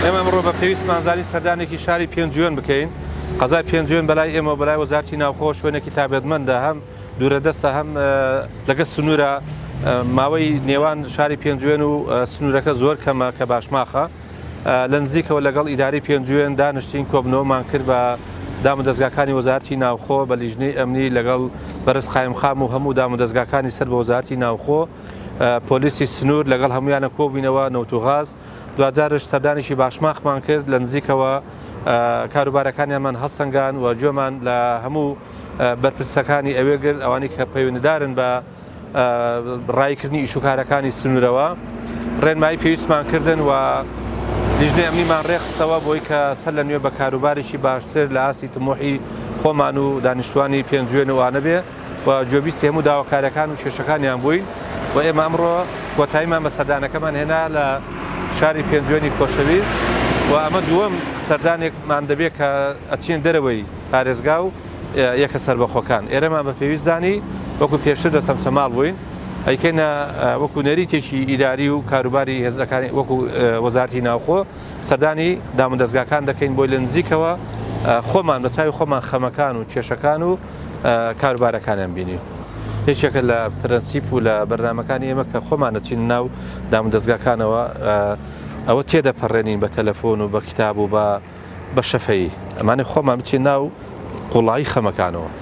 ئێمە ئەمڕۆ بە پێویستمان زانی سەردانێکی شاری پێنجوێن بکەین. قەزای پێنجوێن بەلای ئێمە بەلای وەزارەتی ناوخۆ شوێنێکی تابێتمەندە، هەم دوورەدەستە هەم لەگەڵ سنوورە. ماوەی نێوان شاری پێنجوێن و سنوورەکە زۆر کەمە کە باشماخە. لە نزیکەوە لەگەڵ ئیداری پێنجوێن دانیشتین کۆبنەوەمان کرد بە دام و دەستگاکانی وەزارەتی ناوخۆ بە لیژنەی ئەمنی لەگەڵ بەرز قایمخام و هەموو دام و دەستگاکانی سەر بە وەزارەتی ناوخۆ، پۆلیسی سنوور لەگەڵ هەمویانە کۆبووینەوە نەوتوغاز. دوجارش سەردانێکی باشماخمان کرد لە نزیکەوە کاروبارەکانیانمان هەڵسەنگان و گوێمان لە هەموو بەرپرسەکانی ئەوێگر ئەوانی کە پەیوەندیدارن بە ڕایکردنی ئیشوکارەکانی سنوورەوە ڕێنمایی پێویستمان کردن و لیژنەی ئەمنیمان ڕێخستەوە بۆی کە سەر لە نوێ بە کاروبارێکی باشتر لە ئاسی تمۆحی خۆمان و دانیشتوانی پێنجوێنەوەوانە بێ و گوێبیستی هەموو داواکارەکان و کێشەکانیان بووین و ئێمە ئەمڕۆ کۆتاییمان بە سەردانەکەمان هێنا لە شاری پێنجوێنی خۆشەویست و ئەمە دووەم سەردانێکمان دەبێت کە ئەچین دەرەوەی پارێزگا و یەکە سربەخۆکان. ئێرەمان بە پێویستدانی وەکو پێشتر دەسەم چەماڵ بووین ئەیکەنە وەکو نەریتێکی ئیداری و کاروباری هێزەکانی وەکو وەزارەتی ناوخۆ سەردانی دام و دەستگاکان دەکەین بۆی لە نزیکەوە خۆمان بە چاوی خۆمان خەمەکان و کێشەکان و کاروبارەکانیان بینی. هیچێکە لە پرەنسیپ و لە بەرنامەکانی ئێمە کە خۆمان دەچین ناو دام و دەستگاکانەوە ئەوە تێدەپەڕێنین بە تەلەفۆن و بە کتاب و بە شەفەی ئەمانە خۆمان بچین ناو قوڵایی خەمەکانەوە.